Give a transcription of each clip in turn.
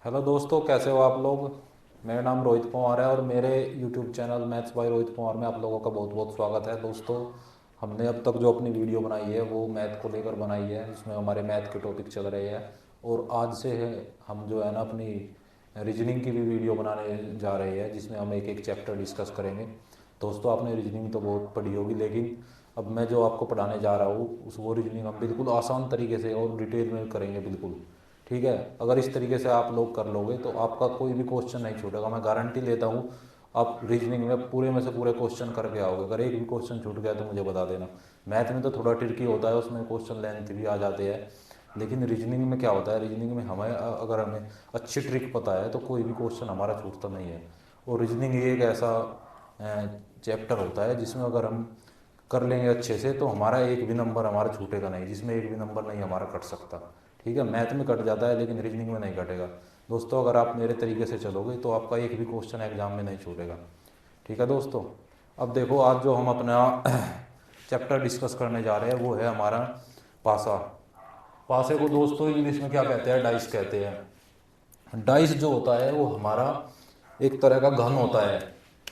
Hello दोस्तों, कैसे हो आप लोग। मेरा नाम रोहित पवार है और मेरे YouTube channel maths by Rohit Pawar में आप लोगों का बहुत बहुत स्वागत है। दोस्तों, हमने अब तक जो अपनी वीडियो बनाई है वो मैथ को लेकर बनाई है, जिसमें हमारे मैथ के टॉपिक चल रहे हैं। और आज से है हम जो है ना अपनी रीजनिंग की भी वीडियो बनाने जा रहे हैं, जिसमें हम एक एक चैप्टर डिस्कस करेंगे। दोस्तों, आपने रीजनिंग तो बहुत पढ़ी होगी, लेकिन अब मैं जो आपको पढ़ाने जा रहा हूँ उस वो रीजनिंग हम बिल्कुल आसान तरीके से और डिटेल में करेंगे बिल्कुल। ठीक है, अगर इस तरीके से आप लोग कर लोगे तो आपका कोई भी क्वेश्चन नहीं छूटेगा, मैं गारंटी लेता हूँ। आप रीजनिंग में पूरे में से पूरे क्वेश्चन करके आओगे। अगर एक भी क्वेश्चन छूट गया तो मुझे बता देना। मैथ में तो थोड़ा ट्रिकी होता है, उसमें क्वेश्चन लेंथ भी आ जाते हैं, लेकिन रीजनिंग में क्या होता है, रीजनिंग में हमें अच्छी ट्रिक पता है तो कोई भी क्वेश्चन हमारा छूटता नहीं है। और रीजनिंग एक ऐसा चैप्टर होता है जिसमें अगर हम कर लेंगे अच्छे से तो हमारा एक भी नंबर हमारा छूटेगा नहीं, जिसमें एक भी नंबर नहीं हमारा कट सकता। ठीक है, मैथ में कट जाता है लेकिन रीजनिंग में नहीं कटेगा। दोस्तों, अगर आप मेरे तरीके से चलोगे तो आपका एक भी क्वेश्चन एग्जाम में नहीं छूटेगा। ठीक है दोस्तों, अब देखो आज जो हम अपना चैप्टर डिस्कस करने जा रहे हैं वो है हमारा पासा। पासे को दोस्तों इंग्लिश में क्या कहते हैं, डाइस कहते हैं। डाइस जो होता है वो हमारा एक तरह का घन होता है।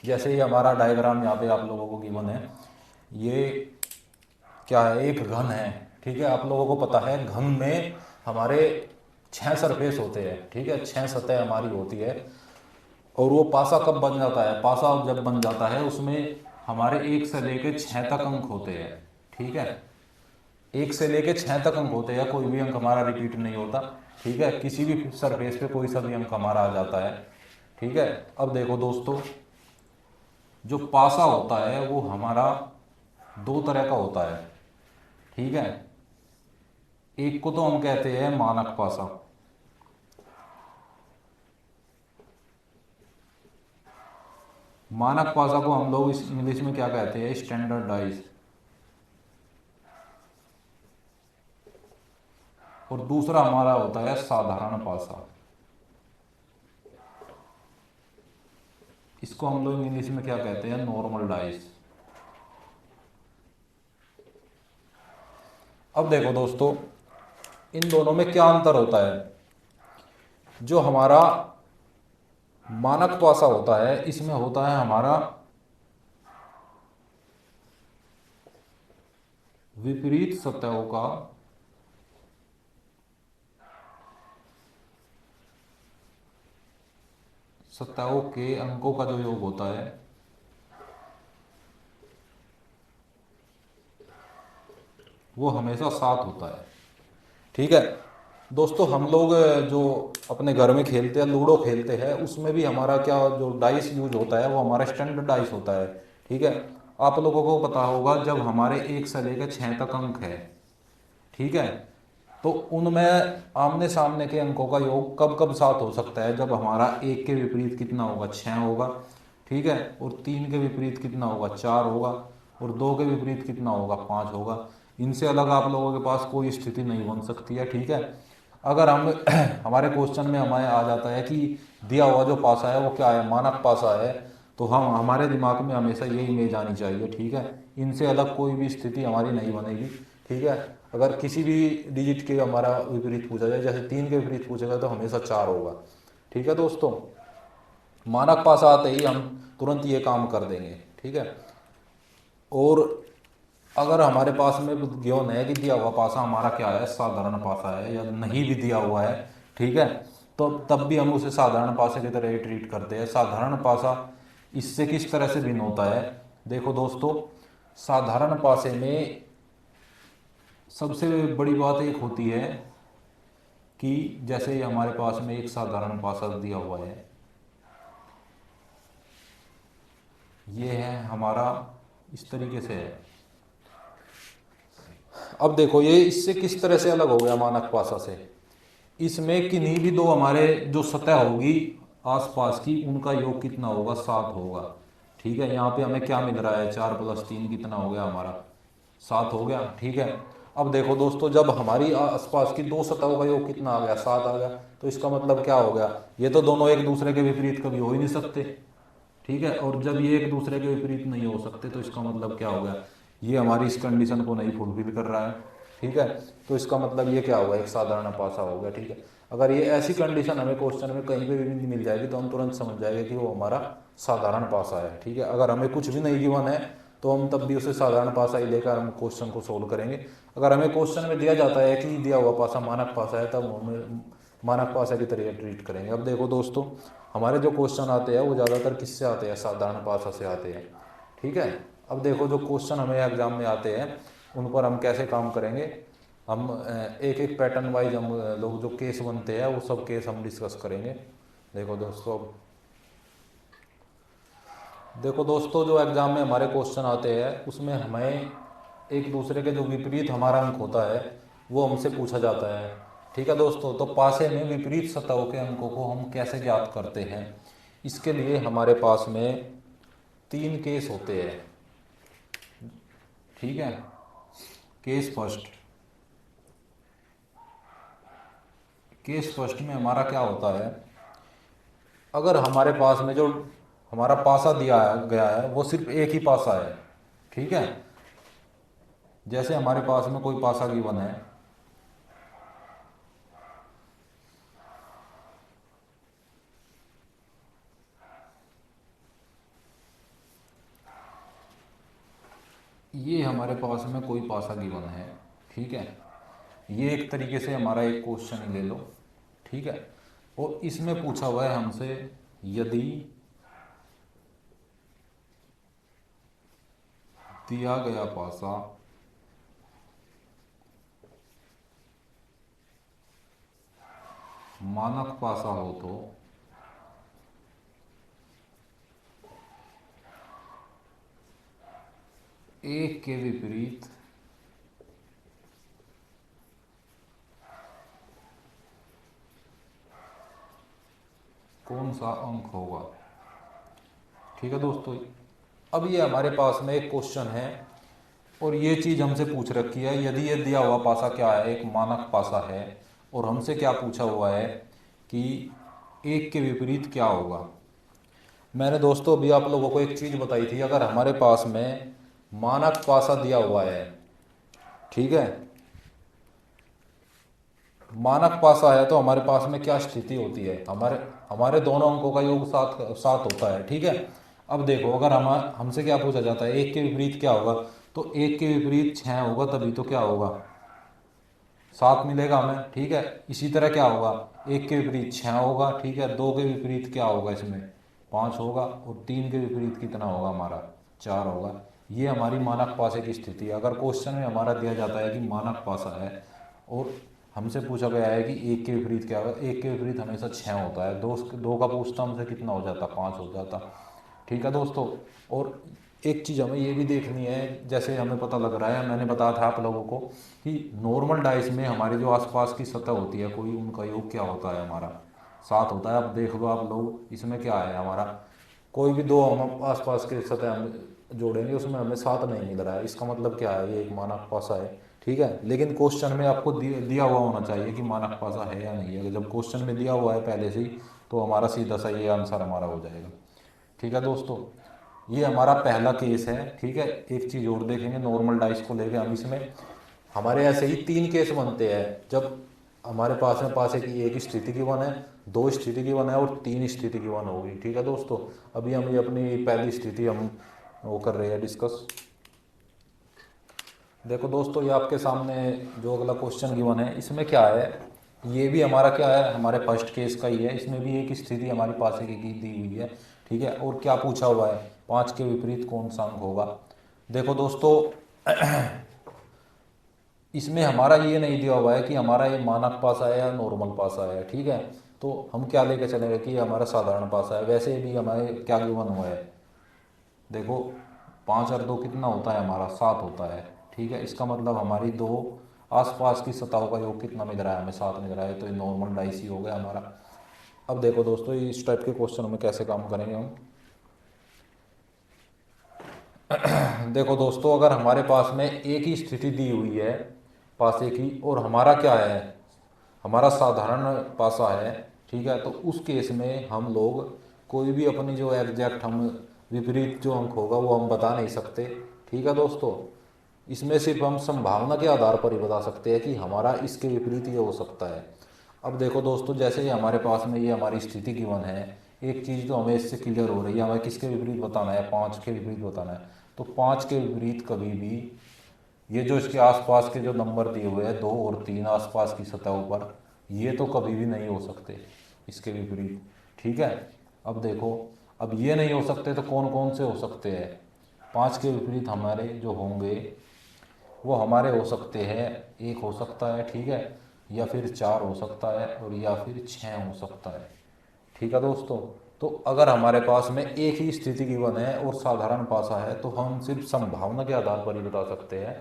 जैसे ये हमारा डायग्राम यहाँ पे आप लोगों को गिवन है, ये क्या है, एक घन है। ठीक है, आप लोगों को पता है घन में हमारे 6 सरफेस होते हैं। ठीक है, 6 सतह हमारी होती है। और वो पासा कब बन जाता है, पासा जब बन जाता है उसमें हमारे 1 से लेके 6 तक अंक होते हैं। ठीक है, 1 से लेके 6 तक अंक होते हैं, कोई भी अंक हमारा रिपीट नहीं होता। ठीक है, किसी भी सरफेस पे कोई सा भी अंक हमारा आ जाता है। ठीक है, अब देखो दोस्तों, जो पासा होता है वो हमारा दो तरह का होता है। ठीक है, एक को तो हम कहते हैं मानक पासा। मानक पासा को हम लोग इस इंग्लिश में क्या कहते हैं, स्टैंडर्डाइज। और दूसरा हमारा होता है साधारण पासा। इसको हम लोग इंग्लिश में क्या कहते हैं, नॉर्मल डाइस। अब देखो दोस्तों, इन दोनों में क्या अंतर होता है। जो हमारा मानक पासा होता है इसमें होता है हमारा विपरीत सतहों का सतहों के अंकों का जो योग होता है वो हमेशा 7 होता है। ठीक है दोस्तों, हम लोग जो अपने घर में खेलते हैं, लूडो खेलते हैं, उसमें भी हमारा क्या जो डाइस यूज होता है वो हमारा स्टैंडर्ड डाइस होता है। ठीक है, आप लोगों को पता होगा जब हमारे 1 से लेकर 6 तक अंक है, ठीक है, तो उनमें आमने सामने के अंकों का योग कब कब 7 हो सकता है, जब हमारा 1 के विपरीत कितना होगा, 6 होगा। ठीक है, और 3 के विपरीत कितना होगा, 4 होगा। और 2 के विपरीत कितना होगा, 5 होगा। इनसे अलग आप लोगों के पास कोई स्थिति नहीं बन सकती है। ठीक है, अगर हम हमारे क्वेश्चन में हमें आ जाता है कि दिया हुआ जो पासा है वो क्या है, मानक पासा है, तो हम हमारे दिमाग में हमेशा ये इमेज आनी चाहिए। ठीक है, इनसे अलग कोई भी स्थिति हमारी नहीं बनेगी। ठीक है, अगर किसी भी डिजिट के हमारा विपरीत पूछा जाए, जैसे 3 के विपरीत पूछेगा तो हमेशा 4 होगा। ठीक है दोस्तों, मानक पासा आते ही हम तुरंत ये काम कर देंगे। ठीक है, और अगर हमारे पास में ज्ञान है कि दिया हुआ पासा हमारा क्या है, साधारण पासा है, या नहीं भी दिया हुआ है, ठीक है, तो तब भी हम उसे साधारण पासे की तरह ही ट्रीट करते हैं। साधारण पासा इससे किस तरह से भिन्न होता है, देखो दोस्तों, साधारण पासे में सबसे बड़ी बात एक होती है कि जैसे हमारे पास में एक साधारण पासा दिया हुआ है, ये है हमारा, इस तरीके से है। अब देखो ये इससे किस तरह से अलग हो गया मानक पासा से। इसमें किन्हीं भी दो हमारे जो सतह होगी आसपास की, उनका योग कितना होगा, 7 होगा। ठीक है, यहाँ पे हमें क्या मिल रहा है, 4 + 3 कितना हो गया हमारा, 7 हो गया। ठीक है, अब देखो दोस्तों, जब हमारी आसपास की दो सतहों का योग कितना आ गया, 7 आ गया, तो इसका मतलब क्या हो गया, ये तो दोनों एक दूसरे के विपरीत कभी हो ही नहीं सकते। ठीक है, और जब ये एक दूसरे के विपरीत नहीं हो सकते तो इसका मतलब क्या हो गया, ये हमारी इस कंडीशन को नहीं फुलफिल कर रहा है। ठीक है, तो इसका मतलब ये क्या होगा, एक साधारण पासा हो गया। ठीक है, अगर ये ऐसी कंडीशन हमें क्वेश्चन में कहीं पे भी मिल जाएगी तो हम तुरंत समझ जाएंगे कि वो हमारा साधारण पासा है। ठीक है, अगर हमें कुछ भी नहीं गिवन है तो हम तब भी उसे साधारण पासा ही लेकर हम क्वेश्चन को सोल्व करेंगे। अगर हमें क्वेश्चन में दिया जाता है कि दिया हुआ पासा मानक पासा है तब हमें मानक पासा की तरह ट्रीट करेंगे। अब देखो दोस्तों, हमारे जो क्वेश्चन आते हैं वो ज़्यादातर किससे आते हैं, साधारण पासा से आते हैं। ठीक है, अब देखो जो क्वेश्चन हमें एग्जाम में आते हैं उन पर हम कैसे काम करेंगे। हम एक एक पैटर्न वाइज हम लोग जो केस बनते हैं वो सब केस हम डिस्कस करेंगे। देखो दोस्तों, जो एग्ज़ाम में हमारे क्वेश्चन आते हैं उसमें हमें एक दूसरे के जो विपरीत हमारा अंक होता है वो हमसे पूछा जाता है। ठीक है दोस्तों, तो पासे में विपरीत सतहों के अंकों को हम कैसे ज्ञात करते हैं, इसके लिए हमारे पास में 3 केस होते हैं। ठीक है, केस फर्स्ट में हमारा क्या होता है, अगर हमारे पास में जो हमारा पासा दिया गया है वो सिर्फ एक ही पासा है। ठीक है, जैसे हमारे पास में कोई पासा गिवन है, ये हमारे पास में कोई पासा गिवन है। ठीक है, ये एक तरीके से हमारा एक क्वेश्चन ले लो। ठीक है, और इसमें पूछा हुआ है हमसे यदि दिया गया पासा मानक पासा हो तो एक के विपरीत कौन सा अंक होगा। ठीक है दोस्तों, अब ये हमारे पास में एक क्वेश्चन है और ये चीज़ हमसे पूछ रखी है, यदि ये दिया हुआ पासा क्या है, एक मानक पासा है और हमसे क्या पूछा हुआ है कि एक के विपरीत क्या होगा। मैंने दोस्तों अभी आप लोगों को एक चीज़ बताई थी, अगर हमारे पास में मानक पासा दिया हुआ है, ठीक है, मानक पासा है तो हमारे पास में क्या स्थिति होती है, हमारे हमारे दोनों अंकों का योग 7 होता है। ठीक है, अब देखो अगर हमसे क्या पूछा जाता है एक के विपरीत क्या होगा, तो एक के विपरीत 6 होगा तभी तो क्या होगा 7 मिलेगा हमें। ठीक है, इसी तरह क्या होगा, एक के विपरीत 6 होगा। ठीक है, 2 के विपरीत क्या होगा, इसमें 5 होगा और 3 के विपरीत कितना होगा हमारा 4 होगा। ये हमारी मानक पासे की स्थिति है। अगर क्वेश्चन में हमारा दिया जाता है कि मानक पासा है और हमसे पूछा गया है कि एक के विपरीत क्या होगा, एक के विपरीत हमेशा 6 होता है, दो का पूछता हमसे कितना हो जाता, 5 हो जाता। ठीक है दोस्तों, और एक चीज़ हमें ये भी देखनी है, जैसे हमें पता लग रहा है, मैंने बताया था आप लोगों को कि नॉर्मल डाइस में हमारी जो आसपास की सतह होती है कोई, उनका योग क्या होता है हमारा 7 होता है। अब देख लो आप लोग, इसमें क्या है हमारा, कोई भी दो हम आसपास के सतह हम जोड़ेंगे उसमें हमें 7 नहीं मिल रहा है, इसका मतलब क्या है, ये एक मानक पासा है। ठीक है, लेकिन क्वेश्चन में आपको दिया हुआ होना चाहिए कि मानक पासा है या नहीं है। जब क्वेश्चन में दिया हुआ है पहले से ही तो हमारा सीधा सा ये आंसर हमारा हो जाएगा। ठीक है दोस्तों, ये हमारा पहला केस है। ठीक है, एक चीज़ और देखेंगे नॉर्मल डाइस को लेके हम, इसमें हमारे ऐसे ही 3 केस बनते हैं जब हमारे पास में पासे की एक स्थिति की वन है, 2 स्थिति की वन है और 3 स्थिति की वन होगी। ठीक है दोस्तों, अभी हम ये अपनी पहली स्थिति हम वो कर रहे हैं डिस्कस। देखो दोस्तों, ये आपके सामने जो अगला क्वेश्चन गिवन है इसमें क्या है, ये भी हमारा क्या है, हमारे फर्स्ट केस का ही है। इसमें भी एक स्थिति हमारी पासे की दी हुई है। ठीक है, और क्या पूछा हुआ है, 5 के विपरीत कौन सा अंक होगा। देखो दोस्तों, इसमें हमारा ये नहीं दिया हुआ है कि हमारा ये मानक पासा है या नॉर्मल पासा है। ठीक है, तो हम क्या लेकर चलेंगे कि ये हमारा साधारण पासा है। वैसे भी हमारे क्या गिवन हुआ है, देखो 5 और 2 कितना होता है हमारा 7 होता है। ठीक है, इसका मतलब हमारी दो आसपास की सतहों का योग कितना मिल रहा है, हमें 7 मिल रहा है, तो ये नॉर्मल डाइस ही हो गया हमारा। अब देखो दोस्तों, इस टाइप के क्वेश्चन में कैसे काम करेंगे हम। देखो दोस्तों, अगर हमारे पास में एक ही स्थिति दी हुई है पासे की और हमारा क्या है, हमारा साधारण पासा है। ठीक है, तो उस केस में हम लोग कोई भी अपनी जो एग्जैक्ट हम विपरीत जो अंक होगा वो हम बता नहीं सकते। ठीक है दोस्तों, इसमें सिर्फ हम संभावना के आधार पर ही बता सकते हैं कि हमारा इसके विपरीत ये हो सकता है। अब देखो दोस्तों, जैसे ही हमारे पास में ये हमारी स्थिति गिवन है, एक चीज़ तो हमें इससे क्लियर हो रही है, हमें किसके विपरीत बताना है, 5 के विपरीत बताना है। तो 5 के विपरीत कभी भी ये जो इसके आसपास के जो नंबर दिए हुए हैं 2 और 3 आसपास की सतहों पर, ये तो कभी भी नहीं हो सकते इसके विपरीत। ठीक है, अब देखो, अब ये नहीं हो सकते तो कौन कौन से हो सकते हैं। 5 के विपरीत हमारे जो होंगे वो हमारे हो सकते हैं, एक हो सकता है, ठीक है, या फिर 4 हो सकता है, और या फिर 6 हो सकता है। ठीक है दोस्तों, तो अगर हमारे पास में एक ही स्थिति गिवन है और साधारण पासा है तो हम सिर्फ संभावना के आधार पर ही बता सकते हैं,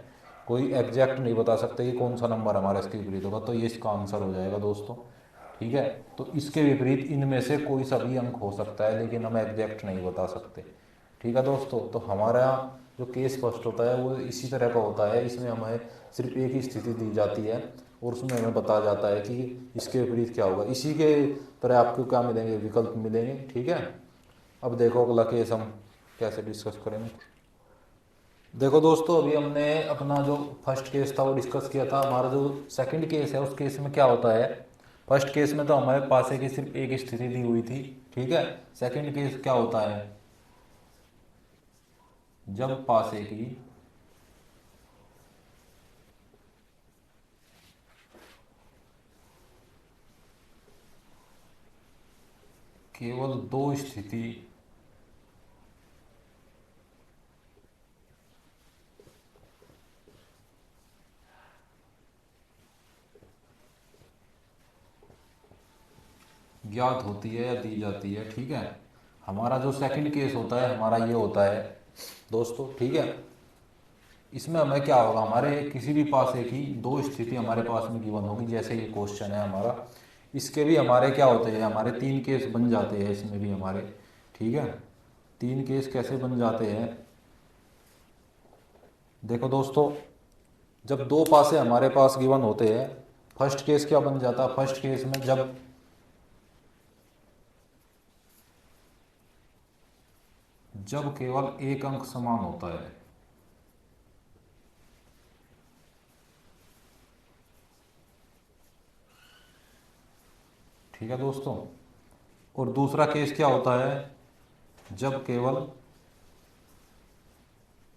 कोई एग्जैक्ट नहीं बता सकते कि कौन सा नंबर हमारा इसके विपरीत होगा, तो ये इसका आंसर हो जाएगा दोस्तों। ठीक है, तो इसके विपरीत इनमें से कोई सा भी अंक हो सकता है, लेकिन हम एग्जैक्ट नहीं बता सकते। ठीक है दोस्तों, तो हमारा जो केस फर्स्ट होता है वो इसी तरह का होता है, इसमें हमें सिर्फ एक ही स्थिति दी जाती है और उसमें हमें बताया जाता है कि इसके विपरीत क्या होगा। इसी के तरह आपको क्या मिलेंगे, विकल्प मिलेंगे। ठीक है, अब देखो अगला केस हम कैसे डिस्कस करेंगे। देखो दोस्तों, अभी हमने अपना जो फर्स्ट केस था वो डिस्कस किया था। हमारा जो सेकंड केस है उस केस में क्या होता है, फर्स्ट केस में तो हमारे पासे की सिर्फ एक स्थिति दी हुई थी। ठीक है, सेकंड केस क्या होता है, जब पासे की केवल 2 स्थिति ज्ञात होती है या दी जाती है। ठीक है, हमारा जो सेकंड केस होता है हमारा ये होता है दोस्तों। ठीक है, इसमें हमें क्या होगा, हमारे किसी भी पासे की 2 स्थिति हमारे पास में गिवन होगी, जैसे ये क्वेश्चन है हमारा, इसके भी हमारे क्या होते हैं, हमारे 3 केस बन जाते हैं इसमें भी हमारे। ठीक है, 3 केस कैसे बन जाते हैं, देखो दोस्तों, जब 2 पासे हमारे पास गिवन होते हैं, फर्स्ट केस क्या बन जाता है, फर्स्ट केस में जब केवल एक अंक समान होता है। ठीक है दोस्तों, और दूसरा केस क्या होता है, जब केवल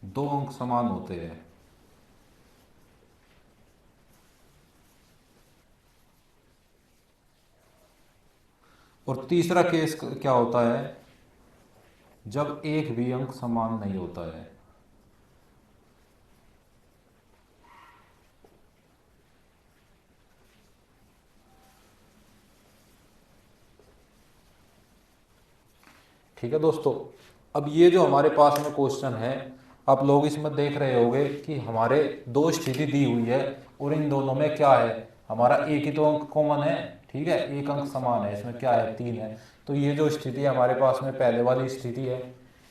2 अंक समान होते हैं। और तीसरा केस क्या होता है, जब एक भी अंक समान नहीं होता है। ठीक है दोस्तों, अब ये जो हमारे पास में क्वेश्चन है, आप लोग इसमें देख रहे होंगे कि हमारे 2 स्थिति दी हुई है और इन दोनों में क्या है, हमारा एक ही तो अंक कॉमन है। ठीक है, एक अंक समान है, इसमें क्या है, 3 है। तो ये जो स्थिति है हमारे पास में पहले वाली स्थिति है।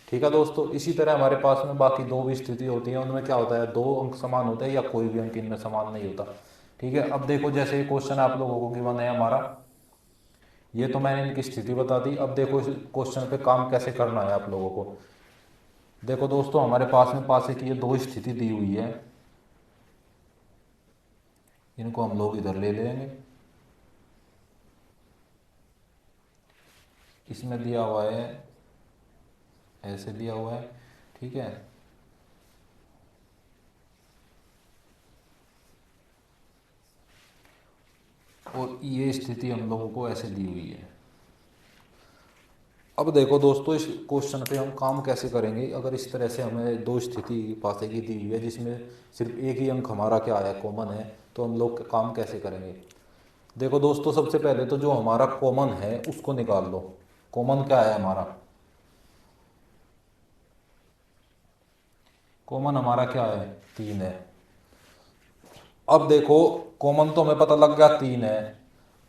ठीक है दोस्तों, इसी तरह हमारे पास में बाकी 2 भी स्थिति होती है, उनमें क्या होता है, 2 अंक समान होते हैं या कोई भी अंक इनमें समान नहीं होता। ठीक है, अब देखो, जैसे ये क्वेश्चन आप लोगों को गिवन है हमारा, ये तो मैंने इनकी स्थिति बता दी। अब देखो इस क्वेश्चन पे काम कैसे करना है आप लोगों को। देखो दोस्तों, हमारे पास में पासे की ये 2 स्थिति दी हुई है, इनको हम लोग इधर ले लेंगे। इसमें दिया हुआ है, ऐसे दिया हुआ है। ठीक है, और ये स्थिति हम लोगों को ऐसे दी हुई है। अब देखो दोस्तों, इस क्वेश्चन पे हम काम कैसे करेंगे, अगर इस तरह से हमें 2 स्थिति पासे की दी हुई है जिसमें सिर्फ एक ही अंक हमारा क्या है, कॉमन है, तो हम लोग काम कैसे करेंगे। देखो दोस्तों, सबसे पहले तो जो हमारा कॉमन है उसको निकाल लो। कॉमन क्या है हमारा, कॉमन हमारा क्या है, 3 है। अब देखो, कॉमन तो हमें पता लग गया 3 है,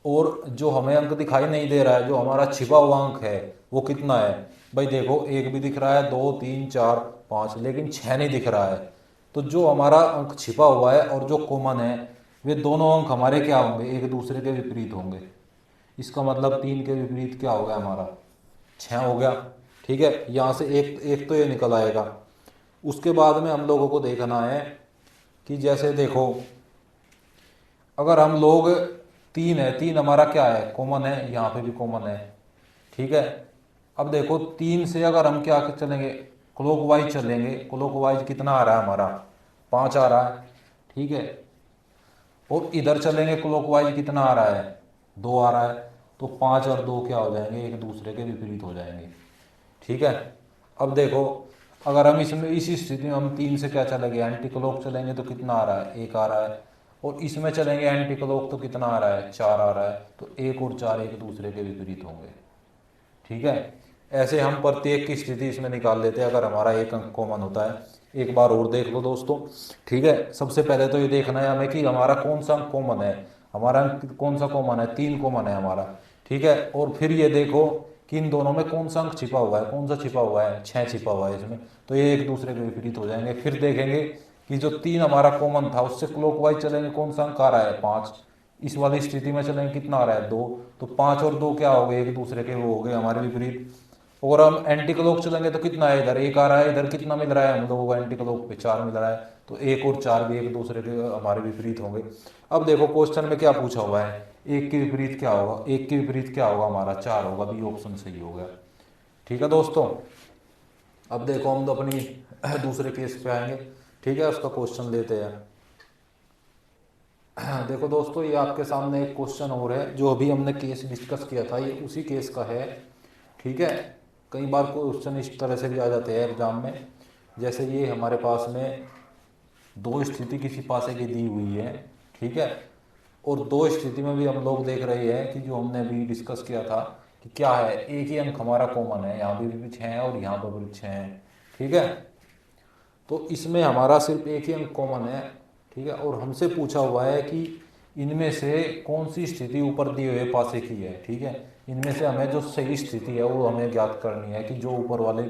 और जो हमें अंक दिखाई नहीं दे रहा है, जो हमारा छिपा हुआ अंक है वो कितना है। भाई देखो, एक भी दिख रहा है, 2 3 4 5, लेकिन 6 नहीं दिख रहा है। तो जो हमारा अंक छिपा हुआ है और जो कॉमन है, वे दोनों अंक हमारे क्या होंगे, एक दूसरे के विपरीत होंगे। इसका मतलब 3 के विपरीत क्या हो गया हमारा, 6 हो गया। ठीक है, यहाँ से एक एक तो ये निकल आएगा। उसके बाद में हम लोगों को देखना है कि जैसे देखो, अगर हम लोग तीन है, तीन हमारा क्या है, कॉमन है, यहाँ पे भी कॉमन है। ठीक है, अब देखो तीन से अगर हम क्या चलेंगे, क्लॉकवाइज चलेंगे, क्लॉकवाइज कितना आ रहा है हमारा, 5 आ रहा है। ठीक है, और इधर चलेंगे क्लॉकवाइज कितना आ रहा है, 2 आ रहा है। तो 5 और 2 क्या हो जाएंगे, एक दूसरे के विपरीत हो जाएंगे। ठीक है, अब देखो अगर हम इसमें इसी स्थिति में हम 3 से क्या चलेंगे, एंटी क्लॉक चलेंगे तो कितना आ रहा है, 1 आ रहा है। और इसमें चलेंगे एंटी क्लॉक तो कितना आ रहा है, 4 आ रहा है। तो 1 और 4 एक दूसरे के विपरीत होंगे। ठीक है, ऐसे हम प्रत्येक की स्थिति इसमें निकाल लेते हैं अगर हमारा एक अंक कॉमन होता है। एक बार और देख लो दोस्तों। ठीक है, सबसे पहले तो ये देखना है हमें कि हमारा कौन सा अंक कॉमन है। हमारा अंक कौन सा कॉमन है, 3 कॉमन है हमारा। ठीक है, और फिर ये देखो कि इन दोनों में कौन सा अंक छिपा हुआ है, कौन सा छिपा हुआ है, 6 छिपा हुआ है इसमें। तो ये एक दूसरे के विपरीत हो जाएंगे। फिर देखेंगे कि जो 3 हमारा कॉमन था उससे क्लॉकवाइज चलेंगे, कौन सा अंक आ रहा है, 5। इस वाली स्थिति में चलेंगे, कितना आ रहा है, 2। तो 5 और 2 क्या हो गए, एक दूसरे के वो हो गए हमारे विपरीत। और हम एंटी क्लॉक चलेंगे तो कितना है, इधर 1 आ रहा है, इधर कितना मिल रहा है हम लोगों को एंटी क्लॉक पे, 4 मिल रहा है। तो 1 और 4 भी एक दूसरे के हमारे विपरीत होंगे। अब देखो क्वेश्चन में क्या पूछा हुआ है, एक के विपरीत क्या होगा, एक के विपरीत क्या होगा हमारा, 4 होगा। बी ऑप्शन सही हो गया। ठीक है दोस्तों, अब देखो हम तो अपनी दूसरे केस पे आएंगे। ठीक है, उसका क्वेश्चन लेते हैं। देखो दोस्तों, ये आपके सामने एक क्वेश्चन और है, जो अभी हमने केस डिस्कस किया था, ये उसी केस का है। ठीक है, कई बार क्वेश्चन इस तरह से भी आ जाते हैं एग्जाम में। जैसे ये हमारे पास में दो स्थिति किसी पासे की दी हुई है। ठीक है, और दो स्थिति में भी हम लोग देख रहे हैं कि जो हमने अभी डिस्कस किया था कि क्या है, एक ही अंक हमारा कॉमन है, यहाँ भी 6 है और यहाँ पर भी 6 है। ठीक है, तो इसमें हमारा सिर्फ एक ही अंक कॉमन है। ठीक है, और हमसे पूछा हुआ है कि इनमें से कौन सी स्थिति ऊपर दिए हुए पासे की है। ठीक है, इनमें से हमें जो सही स्थिति है वो हमें ज्ञात करनी है कि जो ऊपर वाले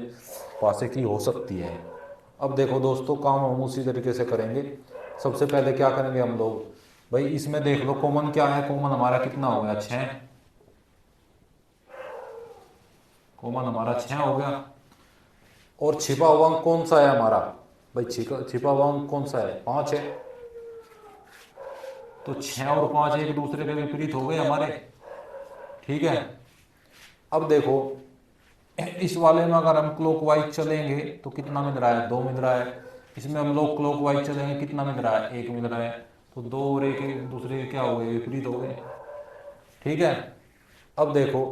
पासे की हो सकती है। अब देखो दोस्तों, काम हम उसी तरीके से करेंगे। सबसे पहले क्या करेंगे हम लोग, भाई इसमें देख लो कॉमन क्या है, कॉमन हमारा कितना हो गया, 6। कॉमन हमारा 6 हो गया। और छिपा हुआ अंक कौन सा है हमारा, भाई छिपा हुआ अंक कौन सा है, 5 है। तो 6 और 5 एक दूसरे के विपरीत हो गए हमारे। ठीक है, अब देखो इस वाले में अगर हम क्लॉकवाइज चलेंगे तो कितना मिल रहा है, 2 मिल रहा है। इसमें हम लोग क्लॉकवाइज चलेंगे, कितना मिल रहा है, 1 मिल रहा है। तो 2 और 1 एक दूसरे के क्या हो गए, विपरीत हो गए। ठीक है, अब देखो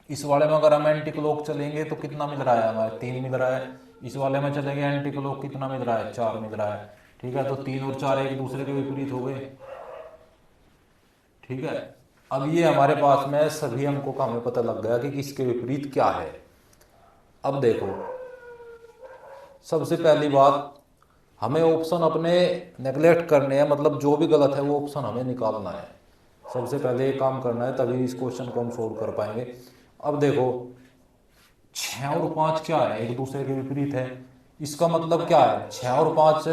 इस वाले में अगर हम एंटी क्लॉक चलेंगे तो कितना मिल रहा है हमारे, 3 मिल रहा है। इस वाले में चलेंगे एंटी क्लॉक, कितना मिल रहा है, 4 मिल रहा है। ठीक है, तो 3 और 4 एक दूसरे के विपरीत हो गए। ठीक है, अब ये हमारे पास में सभी अंकों का हमें पता लग गया कि किसके विपरीत क्या है। अब देखो सबसे पहली बात, हमें ऑप्शन अपने नेगलेक्ट करने हैं, मतलब जो भी गलत है वो ऑप्शन हमें निकालना है। सबसे पहले ये काम करना है, तभी इस क्वेश्चन को हम सोल्व कर पाएंगे। अब देखो 6 और 5 क्या है, एक दूसरे के विपरीत है। इसका मतलब क्या है, 6 और 5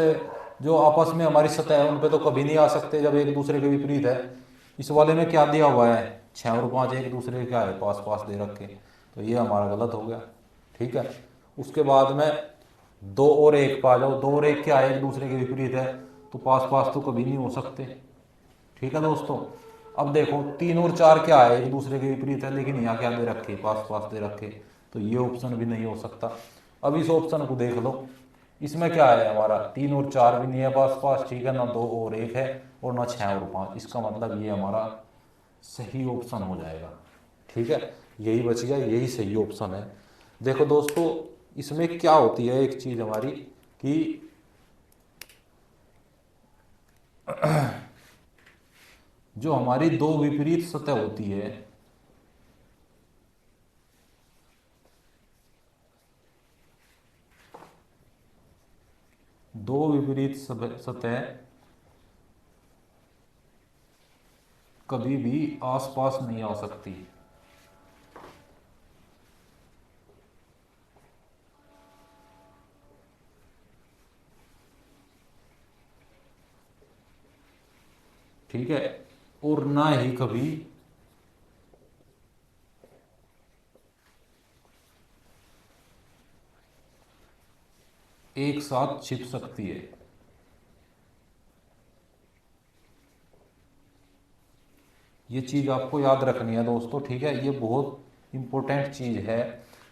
जो आपस में हमारी सतह है उन पे तो कभी नहीं आ सकते जब एक दूसरे के विपरीत है। इस वाले में क्या दिया हुआ है, 6 और 5 एक दूसरे के क्या है, पास पास दे रखे, तो ये हमारा गलत हो गया। ठीक है, उसके बाद में 2 और 1 पा जाओ, 2 और 1 क्या है, एक दूसरे के विपरीत है, तो पास पास तो कभी नहीं हो सकते। ठीक है दोस्तों, अब देखो 3 और 4 क्या है, एक दूसरे के विपरीत है, लेकिन यहाँ क्या दे रखे, पास पास दे रखे, तो ये ऑप्शन भी नहीं हो सकता। अब इस ऑप्शन को देख लो, इसमें क्या है हमारा, 3 और 4 भी नहीं है पास पास। ठीक है, ना 2 और 1 है और ना 6 और 5। इसका मतलब ये हमारा सही ऑप्शन हो जाएगा। ठीक है, यही बच गया, यही सही ऑप्शन है। देखो दोस्तों, इसमें क्या होती है एक चीज हमारी कि जो हमारी दो विपरीत सतह होती है, दो विपरीत सतह कभी भी आसपास नहीं आ सकती। ठीक है, और ना ही कभी एक साथ छिप सकती है। ये चीज़ आपको याद रखनी है दोस्तों, ठीक है। ये बहुत इंपॉर्टेंट चीज़ है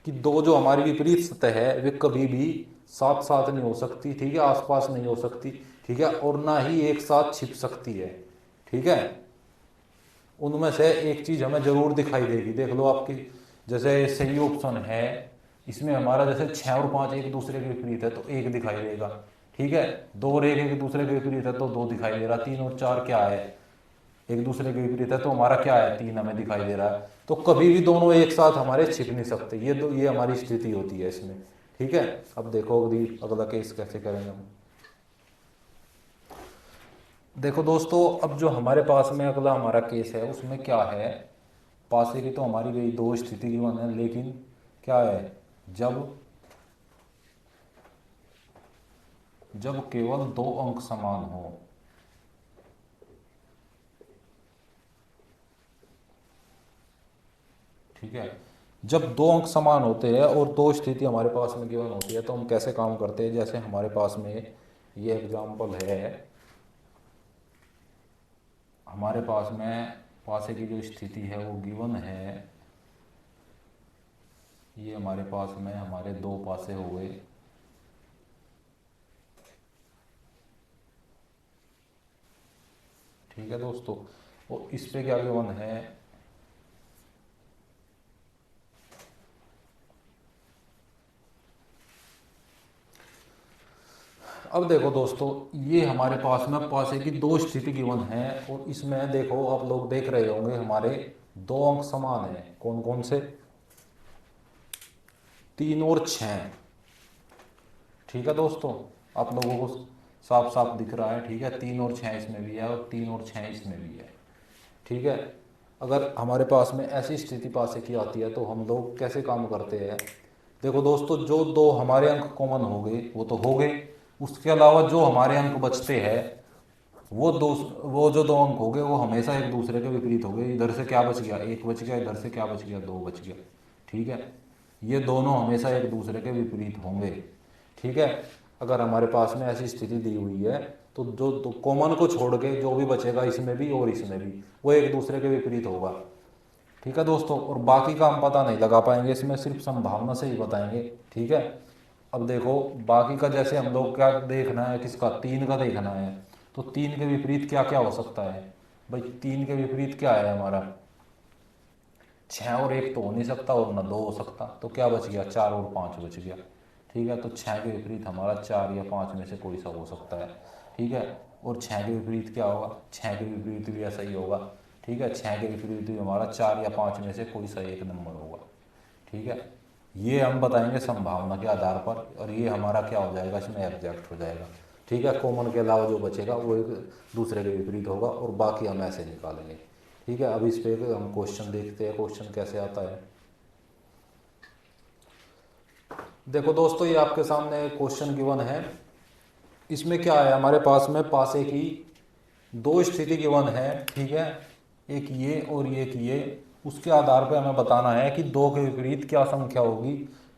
कि दो जो हमारी विपरीत सतह है वे कभी भी साथ साथ नहीं हो सकती, ठीक है, आसपास नहीं हो सकती, ठीक है, और ना ही एक साथ छिप सकती है, ठीक है। उनमें से एक चीज़ हमें जरूर दिखाई देगी। देख लो आपकी, जैसे सही ऑप्शन है इसमें हमारा, जैसे 6 और 5 एक दूसरे के विपरीत है तो एक दिखाई देगा, ठीक है। 2 और 1 एक दूसरे के विपरीत है तो 2 दिखाई दे रहा। 3 और 4 क्या है, एक दूसरे के विपरीत है तो हमारा क्या है, 3 हमें दिखाई दे रहा है। तो कभी भी दोनों एक साथ हमारे छिप नहीं सकते। ये हमारी स्थिति होती है इसमें, ठीक है। अब देखो अगला केस कैसे करेंगे हम। देखो दोस्तों, अब जो हमारे पास में अगला हमारा केस है उसमें क्या है, पासे की तो हमारी गई दो स्थिति गिवन है, लेकिन क्या है, जब जब केवल 2 अंक समान हो, ठीक है। जब 2 अंक समान होते हैं और दो स्थिति हमारे पास में गिवन होती है तो हम कैसे काम करते हैं। जैसे हमारे पास में ये एग्जांपल है, हमारे पास में पासे की जो स्थिति है वो गिवन है, ये हमारे पास में हमारे 2 पासे हो गए, ठीक है दोस्तों। और इस पे क्या गिवन है, अब देखो दोस्तों, ये हमारे पास में पासे की दो स्थिति गिवन है और इसमें देखो आप लोग देख रहे होंगे हमारे 2 अंक समान है। कौन कौन से, 3 और 6, ठीक है दोस्तों। आप लोगों को साफ साफ दिख रहा है, ठीक है। 3 और 6 इसमें भी है और 3 और 6 इसमें भी है, ठीक है। अगर हमारे पास में ऐसी स्थिति पासे की आती है तो हम लोग कैसे काम करते हैं। देखो दोस्तों, जो दो हमारे अंक कॉमन हो गए वो तो हो गए, उसके अलावा जो हमारे अंक बचते हैं वो जो 2 अंक हो गए वो हमेशा एक दूसरे के विपरीत हो गए। इधर से क्या बच गया, 1 बच गया, इधर से क्या बच गया, 2 बच गया, ठीक है। ये दोनों हमेशा एक दूसरे के विपरीत होंगे, ठीक है। अगर हमारे पास में ऐसी स्थिति दी हुई है तो जो तो कॉमन को छोड़ के जो भी बचेगा इसमें भी और इसमें भी वो एक दूसरे के विपरीत होगा, ठीक है दोस्तों। और बाकी का हम पता नहीं लगा पाएंगे, इसमें सिर्फ संभावना से ही बताएंगे, ठीक है। अब देखो बाकी का, जैसे हम लोग क्या देखना है, किसका, 3 का देखना है। तो 3 के विपरीत क्या क्या हो सकता है भाई, 3 के विपरीत क्या है हमारा, 6 और 1 तो हो नहीं सकता और ना 2 हो सकता, तो क्या बच गया, 4 और 5 बच गया, ठीक है। तो 6 के विपरीत हमारा 4 या 5 में से कोई सा हो सकता है, ठीक है। और 6 के विपरीत क्या होगा, 6 के विपरीत भी ऐसा ही होगा, ठीक है। 6 के विपरीत भी हमारा 4 या 5 में से कोई सा एक नंबर होगा, ठीक है। ये हम बताएंगे संभावना के आधार पर और ये हमारा क्या हो जाएगा, इसमें एग्जैक्ट हो जाएगा, ठीक है। कॉमन के अलावा जो बचेगा वो एक दूसरे के विपरीत होगा और बाकी हम ऐसे निकालेंगे, ठीक है। अब इस पे हम क्वेश्चन देखते हैं, क्वेश्चन कैसे आता है। देखो दोस्तों, ये आपके सामने क्वेश्चन गिवन है। इसमें क्या है, हमारे पास में पासे की दो स्थिति गिवन है, ठीक है। एक ये और एक ये, उसके आधार पे हमें बताना है कि 2 के विपरीत क्या संख्या होगी।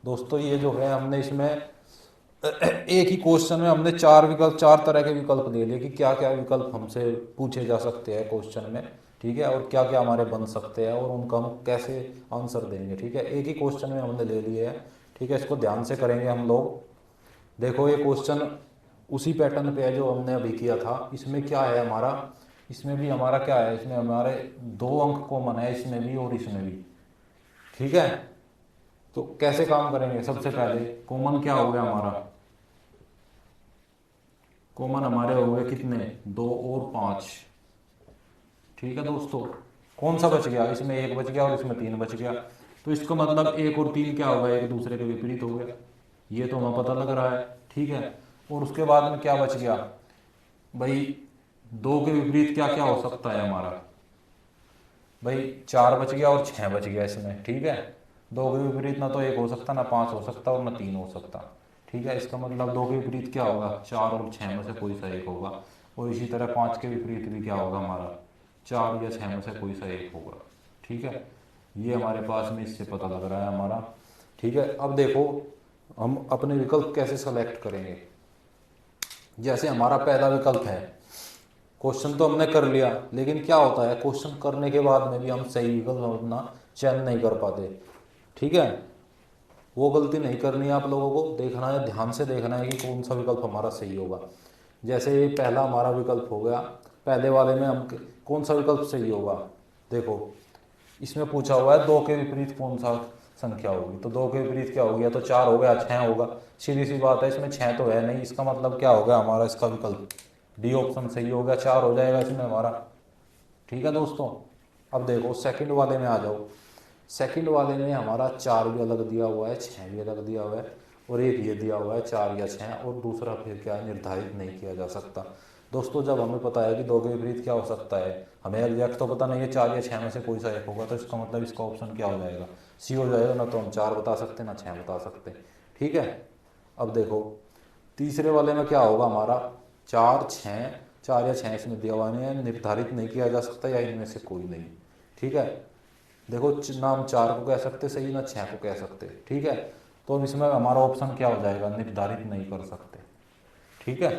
दोस्तों ये जो है हमने इसमें एक ही क्वेश्चन में हमने 4 विकल्प, 4 तरह के विकल्प दे लिए कि क्या क्या विकल्प हमसे पूछे जा सकते हैं क्वेश्चन में, ठीक है। और क्या क्या हमारे बन सकते हैं और उनका हम कैसे आंसर देंगे, ठीक है। एक ही क्वेश्चन में हमने ले लिए है, ठीक है। इसको ध्यान से करेंगे हम लोग। देखो ये क्वेश्चन उसी पैटर्न पे है जो हमने अभी किया था। इसमें क्या है हमारा, इसमें भी हमारा क्या है, इसमें हमारे 2 अंक कॉमन है, इसमें भी और इसमें भी, ठीक है। तो कैसे काम करेंगे, सबसे पहले कॉमन क्या हो गया हमारा, कॉमन हमारे हो गए कितने, 2 और 5, ठीक है दोस्तों। कौन सा बच गया, इसमें 1 बच गया और इसमें 3 बच गया। तो इसका मतलब 1 और 3 क्या होगा, एक दूसरे के विपरीत हो गया, ये तो हमें पता लग रहा है, ठीक है। और उसके बाद में क्या बच गया भाई, 2 के विपरीत क्या क्या हो सकता है हमारा भाई, 4 बच गया और 6 बच गया इसमें, ठीक है। 2 के विपरीत ना तो 1 हो सकता, ना 5 हो सकता और ना 3 हो सकता, ठीक है। इसका मतलब 2 के विपरीत क्या होगा, 4 और 6 में से कोई सा एक होगा। और इसी तरह 5 के विपरीत भी क्या होगा हमारा, 4 या 6 में से कोई सा एक होगा, ठीक है। ये हमारे पास में इससे पता लग रहा है हमारा, ठीक है। अब देखो हम अपने विकल्प कैसे सेलेक्ट करेंगे। जैसे हमारा पहला विकल्प है क्वेश्चन तो हमने कर लिया, लेकिन क्या होता है क्वेश्चन करने के बाद में भी हम सही विकल्प अपना चयन नहीं कर पाते। ठीक है, वो गलती नहीं करनी है, आप लोगों को देखना है, ध्यान से देखना है कि कौन सा विकल्प हमारा सही होगा। जैसे ये पहला हमारा विकल्प हो गया, पहले वाले में हम कौन सा विकल्प सही होगा। देखो इसमें पूछा हुआ है दो के विपरीत कौन सा संख्या होगी, तो दो के विपरीत क्या होगी, या तो चार होगा या छः होगा। सीधी सी बात है, इसमें छः तो है नहीं, इसका मतलब क्या होगा हमारा, इसका विकल्प डी ऑप्शन सही हो गया, चार हो जाएगा इसमें हमारा। ठीक है दोस्तों, अब देखो सेकंड वाले में आ जाओ। सेकंड वाले में हमारा चार भी अलग दिया हुआ है, छः भी अलग दिया हुआ है, और एक ये दिया हुआ है चार या छः, और दूसरा फिर क्या है, निर्धारित नहीं किया जा सकता। दोस्तों जब हमें पता है कि दो के विपरीत क्या हो सकता है, हमें एग्जैक्ट तो पता नहीं है, चार या छः में से कोई सा एक होगा, तो इसका मतलब इसका ऑप्शन क्या हो जाएगा, सी हो जाएगा। ना तो हम चार बता सकते ना छः बता सकते। ठीक है, अब देखो तीसरे वाले में क्या होगा हमारा, चार छः, चार या छः इसमें दिया हुआ नहीं है, निर्धारित नहीं किया जा सकता या इनमें से कोई नहीं। ठीक है, देखो ना हम चार को कह सकते सही, ना छः को कह सकते। ठीक है, तो अब इसमें हमारा ऑप्शन क्या हो जाएगा, निर्धारित नहीं कर सकते। ठीक है,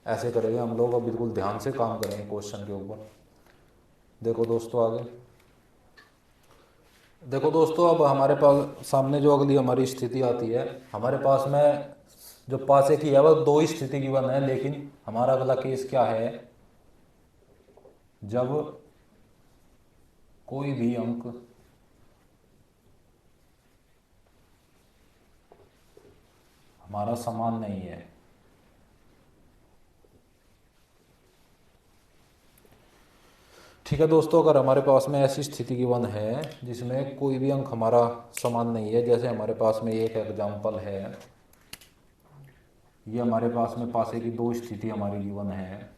ऐसे करेंगे हम लोग, बिल्कुल ध्यान से काम करेंगे क्वेश्चन के ऊपर। देखो दोस्तों आगे, देखो दोस्तों अब हमारे पास सामने जो अगली हमारी स्थिति आती है, हमारे पास में जो पासे की है वह दो ही स्थिति गिवन है, लेकिन हमारा अगला केस क्या है, जब कोई भी अंक हमारा समान नहीं है। ठीक है दोस्तों, अगर हमारे पास में ऐसी स्थिति गिवन है जिसमें कोई भी अंक हमारा समान नहीं है, जैसे हमारे पास में एक एग्जांपल है, ये हमारे पास में पासे की दो स्थिति हमारी गिवन है।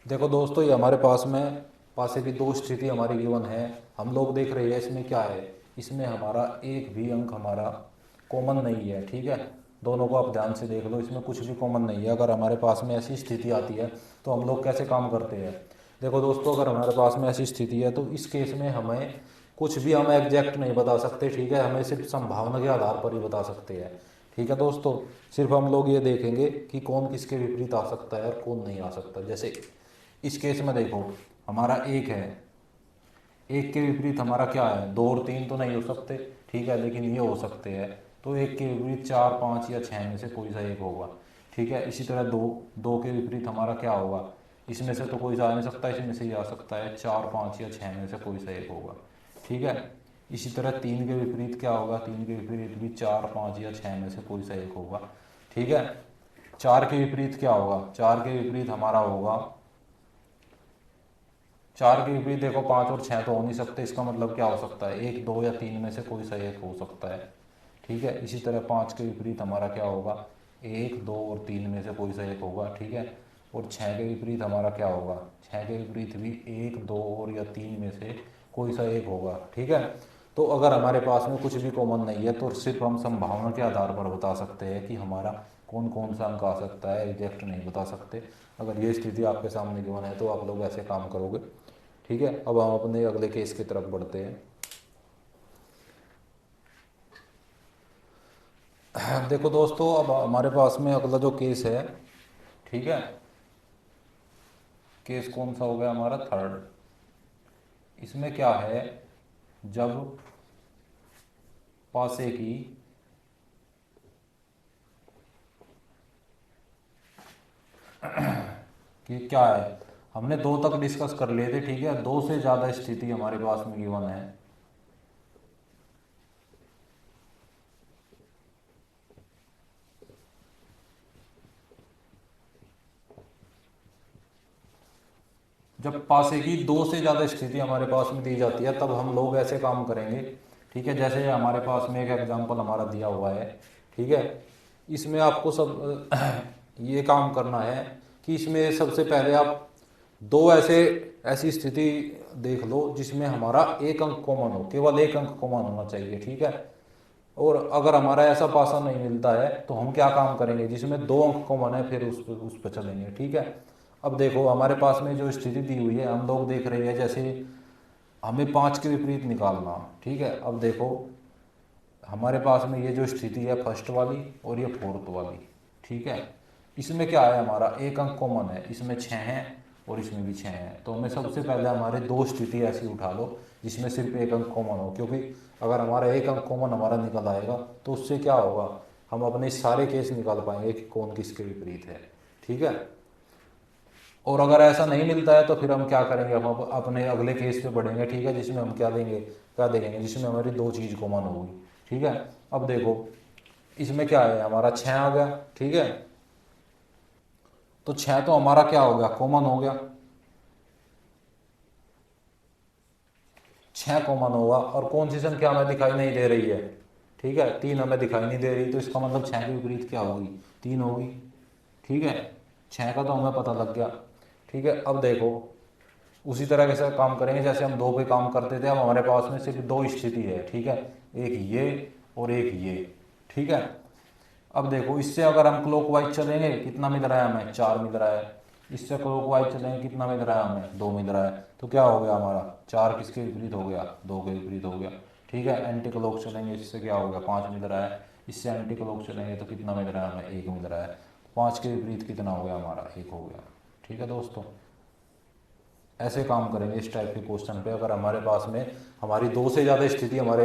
देखो दोस्तों ये हमारे पास में पासे की दो स्थिति हमारी गिवन है, हम लोग देख रहे हैं इसमें क्या है, इसमें हमारा एक भी अंक हमारा कॉमन नहीं है। ठीक है, दोनों को आप ध्यान से देख लो, इसमें कुछ भी कॉमन नहीं है। अगर हमारे पास में ऐसी स्थिति आती है तो हम लोग कैसे काम करते हैं। देखो दोस्तों, अगर हमारे पास में ऐसी स्थिति है तो इस केस में हमें कुछ भी हम एग्जैक्ट नहीं बता सकते। ठीक है, हमें सिर्फ संभावना के आधार पर ही बता सकते हैं। ठीक है दोस्तों, सिर्फ हम लोग ये देखेंगे कि कौन किसके विपरीत आ सकता है और कौन नहीं आ सकता। जैसे इस केस में देखो हमारा एक है, एक के विपरीत हमारा क्या है, दो और तीन तो नहीं हो सकते। ठीक है, लेकिन ये हो सकते हैं, तो एक के विपरीत चार पाँच या छः में से कोई सा एक होगा। ठीक है, इसी तरह दो, दो के विपरीत हमारा क्या होगा, इसमें से तो कोई सा आ नहीं सकता, इसमें से ही आ सकता है, चार पाँच या छः में से कोई सा एक होगा। ठीक है, इसी तरह तीन के विपरीत क्या होगा, तीन के विपरीत भी चार पाँच या छः में से कोई सा एक होगा। ठीक है, चार के विपरीत क्या होगा, चार के विपरीत हमारा होगा, चार के विपरीत देखो पाँच और छः तो हो नहीं सकते, इसका मतलब क्या हो सकता है, एक दो या तीन में से कोई सा एक हो सकता है। ठीक है, इसी तरह पाँच के विपरीत हमारा क्या होगा, एक दो और तीन में से कोई सा एक होगा। ठीक है, और छः के विपरीत हमारा क्या होगा, छः के विपरीत भी एक दो और या तीन में से कोई सा एक होगा। ठीक है, तो अगर हमारे पास में कुछ भी कॉमन नहीं है तो सिर्फ हम संभावना के आधार पर बता सकते हैं कि हमारा कौन कौन सा अंक आ सकता है, एग्जैक्ट नहीं बता सकते। अगर ये स्थिति आपके सामने गिवन है तो आप लोग ऐसे काम करोगे। ठीक है, अब हम अपने अगले केस की तरफ बढ़ते हैं। देखो दोस्तों, अब हमारे पास में अगला जो केस है, ठीक है, केस कौन सा हो गया हमारा, थर्ड। इसमें क्या है, जब पासे की कि क्या है, हमने दो तक डिस्कस कर लिए थे। ठीक है, दो से ज़्यादा स्थिति हमारे पास में गिवन है। जब पासे की दो से ज़्यादा स्थिति हमारे पास में दी जाती है तब हम लोग ऐसे काम करेंगे। ठीक है, जैसे हमारे पास में एक एग्जांपल हमारा दिया हुआ है। ठीक है, इसमें आपको सब ये काम करना है कि इसमें सबसे पहले आप दो ऐसी स्थिति देख लो जिसमें हमारा एक अंक कॉमन हो, केवल एक अंक कॉमन होना चाहिए। ठीक है, और अगर हमारा ऐसा पासा नहीं मिलता है तो हम क्या काम करेंगे, जिसमें दो अंक कॉमन है फिर उस पर चलेंगे। ठीक है, अब देखो हमारे पास में जो स्थिति दी हुई है, हम लोग देख रहे हैं जैसे हमें 5 के विपरीत निकालना। ठीक है, अब देखो हमारे पास में ये जो स्थिति है फर्स्ट वाली और ये फोर्थ वाली। ठीक है, इसमें क्या है, हमारा एक अंक कॉमन है, इसमें 6 है और इसमें भी 6 है। तो हमें सबसे पहले हमारे दो स्थिति ऐसी उठा लो जिसमें सिर्फ एक अंक कॉमन हो, क्योंकि अगर हमारा एक अंक कॉमन हमारा निकल आएगा तो उससे क्या होगा, हम अपने सारे केस निकाल पाएंगे कि कौन किसके विपरीत है। ठीक है, और अगर ऐसा नहीं मिलता है तो फिर हम क्या करेंगे, हम अपने अगले केस पे बढ़ेंगे। ठीक है, जिसमें हम क्या देंगे, क्या देखेंगे, जिसमें हमारी दो चीज़ कॉमन होगी। ठीक है, अब देखो इसमें क्या है, हमारा 6 आ गया। ठीक है, तो 6 तो हमारा क्या हो गया, कॉमन हो गया, 6 कॉमन होगा। और कौन सी संख्या हमें दिखाई नहीं दे रही है, ठीक है, 3 हमें दिखाई नहीं दे रही, तो इसका मतलब 6 के विपरीत क्या होगी, 3 होगी। ठीक है, 6 का तो हमें पता लग गया। ठीक है, अब देखो उसी तरह से काम करेंगे जैसे हम दो पे काम करते थे। अब हमारे पास में सिर्फ दो स्थिति है। ठीक है, एक ये और एक ये। ठीक है, अब देखो इससे अगर हम क्लॉकवाइज चलेंगे कितना मिल रहा है हमें, 4 मिल रहा है। इससे क्लॉकवाइज चलेंगे कितना मिल रहा है हमें, 2 मिल रहा है। तो क्या हो गया हमारा, 4 किसके विपरीत हो गया, 2 के विपरीत हो गया। ठीक है, एंटी क्लॉक चलेंगे इससे क्या हो गया, 5 मिल रहा है। इससे एंटी क्लॉक चलेंगे तो कितना मिल रहा है हमें, 1 मिल रहा है। 5 के विपरीत कितना हो गया हमारा, 1 हो गया। ठीक है दोस्तों, ऐसे काम करेंगे इस टाइप के क्वेश्चन पे। अगर हमारे पास में हमारी दो से ज़्यादा स्थिति हमारे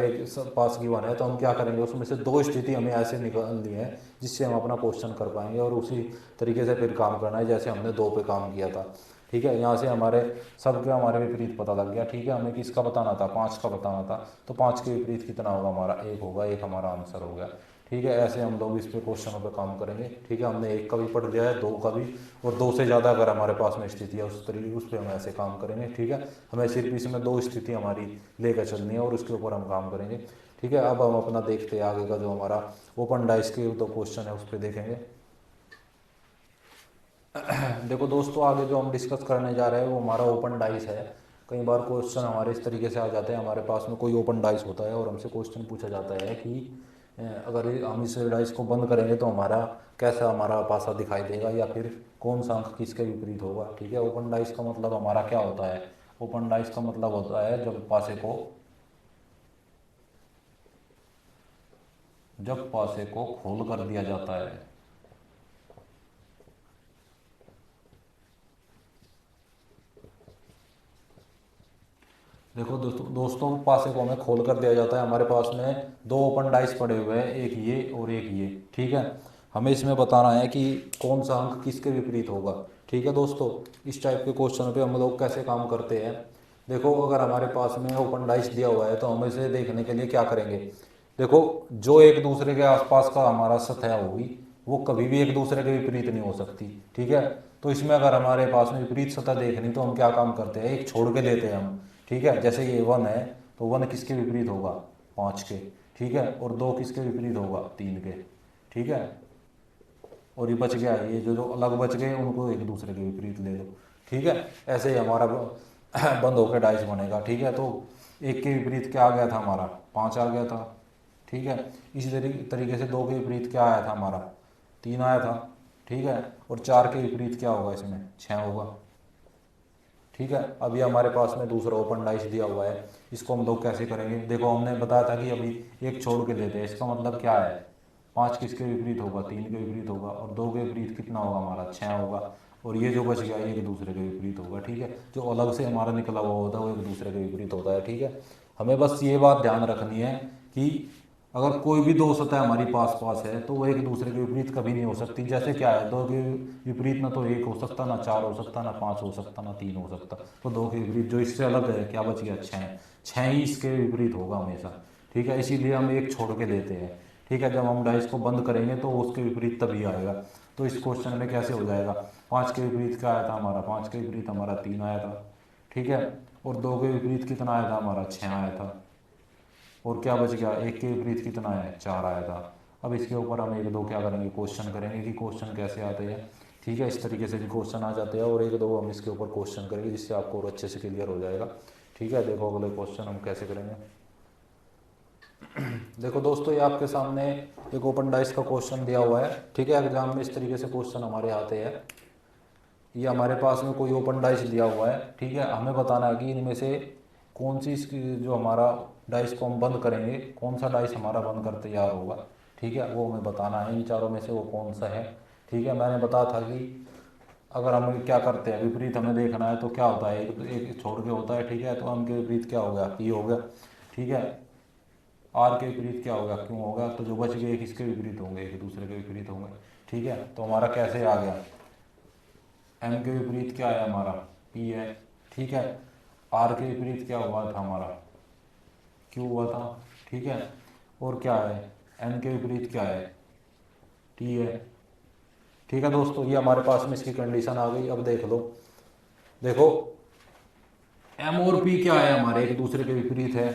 पास गिवन है तो हम क्या करेंगे, उसमें से दो स्थिति हमें ऐसे निकालनी है जिससे हम अपना क्वेश्चन कर पाएंगे, और उसी तरीके से फिर काम करना है जैसे हमने दो पे काम किया था। ठीक है, यहाँ से हमारे सबके हमारे विपरीत पता लग गया। ठीक है, हमें किसका बताना था, 5 का बताना था। तो 5 के विपरीत कितना होगा हमारा, 1 होगा। 1 हमारा आंसर हो गया। ठीक है, ऐसे हम लोग इस पे क्वेश्चनों पे काम करेंगे। ठीक है, हमने 1 का भी पढ़ लिया है, 2 का भी, और 2 से ज़्यादा अगर हमारे पास में स्थिति है उस तरीके उस पर हम ऐसे काम करेंगे। ठीक है, हमें सिर्फ इसमें दो स्थिति हमारी लेकर चलनी है और उसके ऊपर हम काम करेंगे। ठीक है, अब हम अपना देखते हैं आगे का जो हमारा ओपन डाइस के दो क्वेश्चन है उस पर देखेंगे। देखो दोस्तों, आगे जो हम डिस्कस करने जा रहे हैं वो हमारा ओपन डाइस है। कई बार क्वेश्चन हमारे इस तरीके से आ जाते हैं, हमारे पास में कोई ओपन डाइस होता है और हमसे क्वेश्चन पूछा जाता है कि अगर हम इस डाइस को बंद करेंगे तो हमारा कैसा हमारा पासा दिखाई देगा, या फिर कौन सा अंक किसके विपरीत होगा। ठीक है, ओपन डाइस का मतलब हमारा क्या होता है, ओपन डाइस का मतलब होता है जब पासे को खोल कर दिया जाता है। देखो दोस्तों पासे को हमें खोल कर दिया जाता है, हमारे पास में दो ओपन डाइस पड़े हुए हैं, एक ये और एक ये। ठीक है, हमें इसमें बताना है कि कौन सा अंक किसके विपरीत होगा। ठीक है दोस्तों, इस टाइप के क्वेश्चन पे हम लोग कैसे काम करते हैं। देखो अगर हमारे पास में ओपन डाइस दिया हुआ है तो हम इसे देखने के लिए क्या करेंगे, देखो जो एक दूसरे के आसपास का हमारा सतह होगी वो कभी भी एक दूसरे के विपरीत नहीं हो सकती। ठीक है, तो इसमें अगर हमारे पास में विपरीत सतह देखनी तो हम क्या काम करते हैं, एक छोड़ के लेते हैं हम। ठीक है, जैसे ये 1 है तो 1 किसके विपरीत होगा, 5 के। ठीक है, और 2 किसके विपरीत होगा, 3 के। ठीक है, और ये बच गया, ये जो जो अलग बच गए उनको एक दूसरे के विपरीत ले लो। ठीक है, ऐसे ही हमारा बंद होकर डाइस बनेगा। ठीक है, तो 1 के विपरीत क्या आ गया था हमारा, 5 आ गया था। ठीक है, इसी तरीके से 2 के विपरीत क्या आया था हमारा, 3 आया था। ठीक है, और 4 के विपरीत क्या होगा, इसमें 6 होगा। ठीक है, अभी हमारे पास में दूसरा ओपन डाइस दिया हुआ है, इसको हम लोग कैसे करेंगे। देखो हमने बताया था कि अभी एक छोड़ के लेते हैं, इसका मतलब क्या है, 5 किसके विपरीत होगा, 3 के विपरीत होगा, और 2 के विपरीत कितना होगा हमारा, 6 होगा। और ये जो बच गया ये एक दूसरे के विपरीत होगा। ठीक है, जो अलग से हमारा निकला हुआ होता है वो एक दूसरे के विपरीत होता है। ठीक है, हमें बस ये बात ध्यान रखनी है कि अगर कोई भी दो सतह हमारी पास पास है तो वो एक दूसरे के विपरीत कभी नहीं हो सकती। जैसे क्या है, 2 के विपरीत ना तो 1 हो सकता, ना 4 हो सकता, ना 5 हो सकता, ना 3 हो सकता। तो 2 के विपरीत जो इससे अलग है क्या बच गया, 6। 6 ही इसके विपरीत होगा हमेशा। ठीक है, इसीलिए हम एक छोड़ के लेते हैं। ठीक है, जब हम डाइस को बंद करेंगे तो उसके विपरीत तभी आएगा। तो इस क्वेश्चन में कैसे हो जाएगा, 5 के विपरीत क्या आया था हमारा, 5 के विपरीत हमारा 3 आया था। ठीक है, और 2 के विपरीत कितना आया था हमारा, 6 आया था। और क्या बच गया, 1 के विपरीत कितना है, 4 आया था। अब इसके ऊपर हम एक दो क्या करेंगे, क्वेश्चन करेंगे कि क्वेश्चन कैसे आते हैं। ठीक है, इस तरीके से भी क्वेश्चन आ जाते हैं, और एक दो हम इसके ऊपर क्वेश्चन करेंगे जिससे आपको और अच्छे से क्लियर हो जाएगा। ठीक है, देखो अगले क्वेश्चन हम कैसे करेंगे। देखो दोस्तों, ये आपके सामने एक ओपन डाइस का क्वेश्चन दिया हुआ है। ठीक है, एग्जाम में इस तरीके से क्वेश्चन हमारे आते हैं। ये हमारे पास में कोई ओपन डाइस दिया हुआ है, ठीक है। हमें बताना है कि इनमें से कौन सी इसकी जो हमारा डाइस को हम बंद करेंगे, कौन सा डाइस हमारा बनकर तैयार होगा, ठीक है, वो हमें बताना है। इन चारों में से वो कौन सा है, ठीक है। मैंने बताया था कि अगर हम क्या करते हैं, विपरीत हमें देखना है तो क्या होता है, एक छोड़ के होता है, ठीक है। तो हम के विपरीत क्या हो गया, ये हो गया, ठीक है। आर के विपरीत क्या होगा, क्यों होगा। तो जो बच गए किसके विपरीत होंगे, एक दूसरे के विपरीत होंगे, ठीक है। तो हमारा कैसे आ गया, एम के विपरीत क्या है हमारा, पी है, ठीक है। आर के विपरीत क्या हुआ था हमारा, क्यू हुआ था, ठीक है। और क्या है, एन के विपरीत क्या है, टी है, ठीक है दोस्तों। ये हमारे पास में इसकी कंडीशन आ गई। अब देख लो, देखो एम और पी क्या है हमारे, एक दूसरे के विपरीत है,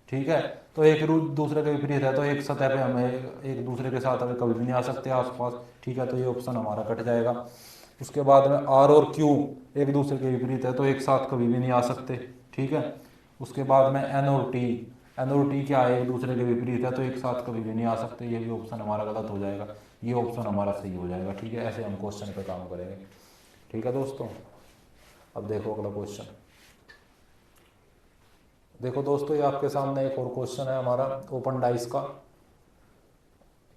ठीक है। तो एक दूसरे के विपरीत है तो एक सतह पे हमें एक दूसरे के साथ हमें कभी भी नहीं आ सकते आसपास, ठीक है। तो ये ऑप्शन हमारा कट जाएगा। उसके बाद में आर और क्यू एक दूसरे के विपरीत है तो एक साथ कभी भी नहीं आ सकते, ठीक है। उसके बाद में एन और टी, एन और टी क्या है, एक दूसरे के विपरीत है तो एक साथ कभी भी नहीं आ सकते। ये भी ऑप्शन हमारा गलत हो जाएगा, ये ऑप्शन हमारा सही हो जाएगा, ठीक है। ऐसे हम क्वेश्चन पे काम करेंगे, ठीक है दोस्तों। अब देखो अगला क्वेश्चन। देखो दोस्तों, ये आपके सामने एक और क्वेश्चन है हमारा ओपन डाइस का।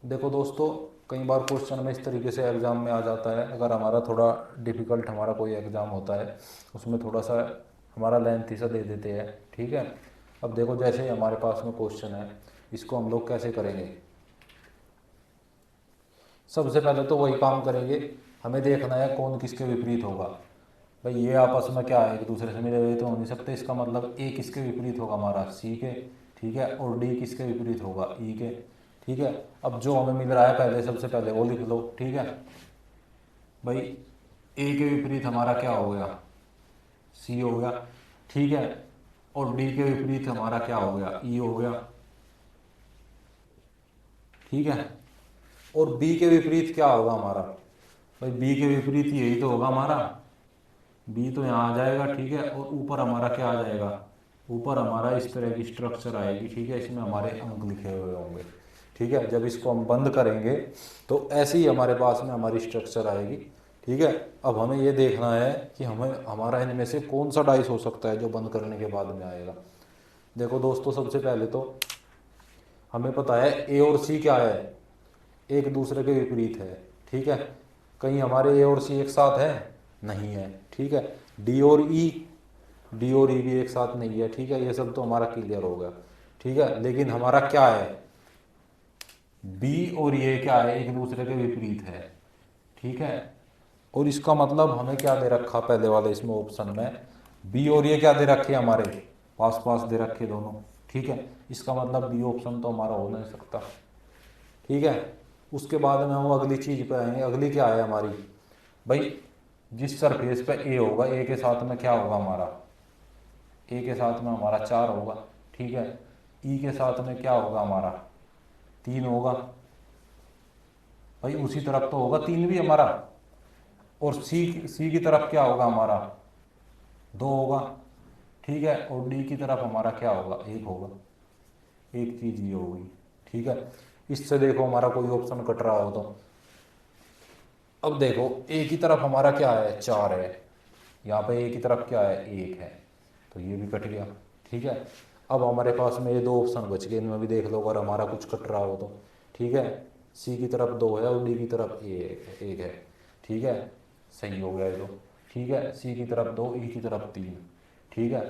देखो दोस्तों, कई बार क्वेश्चन में इस तरीके से एग्ज़ाम में आ जाता है, अगर हमारा थोड़ा डिफ़िकल्ट हमारा कोई एग्ज़ाम होता है उसमें थोड़ा सा हमारा लेंथी सा दे देते हैं, ठीक है। अब देखो, जैसे ही हमारे पास में क्वेश्चन है, इसको हम लोग कैसे करेंगे। सबसे पहले तो वही काम करेंगे, हमें देखना है कौन किसके विपरीत होगा। भाई ये आपस में क्या है, एक दूसरे से मिले हुए तो हो नहीं सकते, इसका मतलब ए किसके विपरीत होगा हमारा, सी के, ठीक है। और डी किसके विपरीत होगा, ई के, ठीक है। अब जो हमें मिल रहा है पहले, सबसे पहले वो लिख लो, ठीक है। भाई ए के विपरीत हमारा क्या हो गया, सी हो गया, ठीक है। और डी के विपरीत हमारा क्या हो गया, ई हो गया, ठीक है। और बी के विपरीत क्या होगा हमारा, भाई बी के विपरीत यही तो होगा हमारा, बी तो यहाँ आ जाएगा, ठीक है। और ऊपर हमारा क्या आ जाएगा, ऊपर हमारा इस तरह की स्ट्रक्चर आएगी, ठीक है। इसमें हमारे अंक लिखे हुए होंगे, ठीक है। जब इसको हम बंद करेंगे तो ऐसे ही हमारे पास में हमारी स्ट्रक्चर आएगी, ठीक है। अब हमें ये देखना है कि हमें हमारा इनमें से कौन सा डाइस हो सकता है जो बंद करने के बाद में आएगा। देखो दोस्तों, सबसे पहले तो हमें पता है ए और सी क्या है, एक दूसरे के विपरीत है, ठीक है। कहीं हमारे ए और सी एक साथ है, नहीं है, ठीक है। डी और ई, डी और ई भी एक साथ नहीं है, ठीक है। ये सब तो हमारा क्लियर हो गया, ठीक है। लेकिन हमारा क्या है, बी और ये क्या है, एक दूसरे के विपरीत है, ठीक है। और इसका मतलब हमें क्या दे रखा पहले वाले इसमें ऑप्शन में, बी और ये क्या दे रखे हमारे पास पास दे रखे दोनों, ठीक है। इसका मतलब बी ऑप्शन तो हमारा हो नहीं सकता, ठीक है। उसके बाद में हम अगली चीज पे आएंगे। अगली क्या है हमारी, भाई जिस सरफेस पे ए होगा, ए के साथ में क्या होगा हमारा, ए के साथ में हमारा 4 होगा, ठीक है। ई के साथ में क्या होगा हमारा, 3 होगा, भाई उसी तरफ तो होगा 3 भी हमारा। और सी की तरफ क्या होगा हमारा, 2 होगा, ठीक है। और डी की तरफ हमारा क्या होगा, 1 होगा। एक चीज ये होगी, ठीक है। इससे देखो हमारा कोई ऑप्शन कट रहा हो तो, अब देखो ए की तरफ हमारा क्या है, 4 है, यहाँ पे ए की तरफ क्या है, 1 है, तो ये भी कट गया, ठीक है। अब हमारे पास में ये 2 ऑप्शन बच गए, इनमें भी देख लो अगर हमारा कुछ कट रहा हो तो, ठीक है। सी की तरफ 2 है और डी की तरफ 1 है, ठीक है। सही हो गया ये तो, ठीक है। सी की तरफ 2, ई की तरफ 3, ठीक है।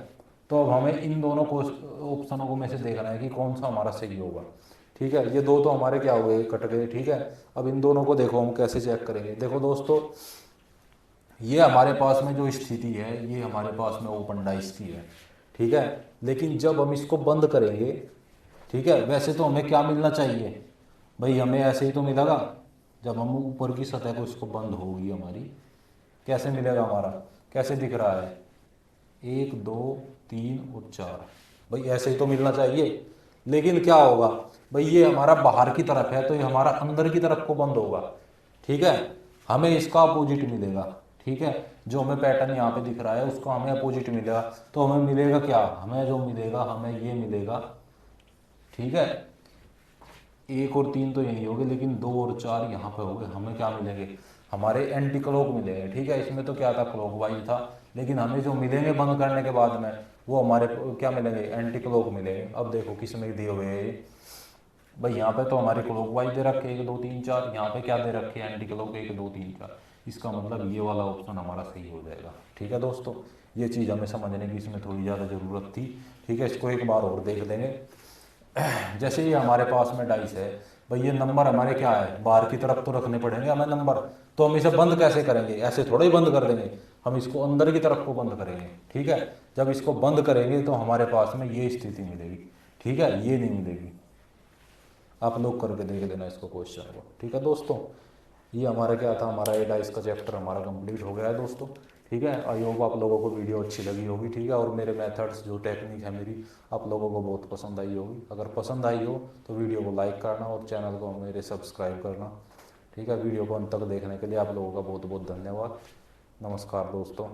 तो अब हमें इन दोनों को ऑप्शनों को में से देखना है कि कौन सा हमारा सही होगा, ठीक है। ये 2 तो हमारे क्या हो गए, कट गए, ठीक है। अब इन दोनों को देखो हम कैसे चेक करेंगे। देखो दोस्तों, ये हमारे पास में जो स्थिति है, ये हमारे पास में ओपन डाइस की है, ठीक है। लेकिन जब हम इसको बंद करेंगे, ठीक है, वैसे तो हमें क्या मिलना चाहिए, भाई हमें ऐसे ही तो मिलेगा। जब हम ऊपर की सतह को इसको बंद होगी हमारी, कैसे मिलेगा हमारा, कैसे दिख रहा है, 1 2 3 और 4, भाई ऐसे ही तो मिलना चाहिए। लेकिन क्या होगा, भाई ये हमारा बाहर की तरफ है तो ये हमारा अंदर की तरफ को बंद होगा, ठीक है। हमें इसका अपोजिट मिलेगा, ठीक है। जो हमें पैटर्न यहाँ पे दिख रहा है उसको हमें अपोजिट मिलेगा। तो हमें मिलेगा क्या, हमें जो मिलेगा, हमें ये मिलेगा, ठीक है। 1 और 3 तो यही हो गए, लेकिन 2 और 4 यहाँ पे हो गए, हमें क्या मिलेंगे, हमारे एंटी क्लॉक मिले हैं। ठीक है, इसमें तो क्या था, क्लॉक वाइज था, लेकिन हमें जो मिलेंगे बंद करने के बाद में वो हमारे क्या मिलेंगे, एंटी क्लॉक मिलेंगे। अब देखो किस में दिए हुए हैं भाई, यहाँ पे तो हमारे क्लॉक वाइज दे रखे 1 2 3 4, यहाँ पे क्या दे रखे हैं, एंटी क्लॉक 1 2 3 4। इसका मतलब ये वाला ऑप्शन हमारा सही हो जाएगा। ठीक है दोस्तों, ये चीज़ हमें समझने की इसमें थोड़ी ज़्यादा ज़रूरत थी। ठीक है, इसको एक बार और देख लेंगे। जैसे ये हमारे पास में डाइस है भाई, ये नंबर हमारे क्या है, बाहर की तरफ तो रखने पड़ेंगे हमें नंबर, तो हम इसे बंद कैसे करेंगे, ऐसे थोड़ा ही बंद कर देंगे, हम इसको अंदर की तरफ को बंद करेंगे। ठीक है, जब इसको बंद करेंगे तो हमारे पास में ये स्थिति मिलेगी। ठीक है, ये नहीं मिलेगी। आप लोग करके देख लेना इसको, क्वेश्चन को। ठीक है दोस्तों, ये हमारा क्या था, हमारा ये डाइस का चैप्टर हमारा कंप्लीट हो गया है दोस्तों। ठीक है, आई होप आप लोगों को वीडियो अच्छी लगी होगी। ठीक है, और मेरे मेथड्स जो टेक्निक है मेरी आप लोगों को बहुत पसंद आई होगी। अगर पसंद आई हो तो वीडियो को लाइक करना और चैनल को मेरे सब्सक्राइब करना। ठीक है, वीडियो को अंत तक देखने के लिए आप लोगों का बहुत बहुत धन्यवाद। नमस्कार दोस्तों।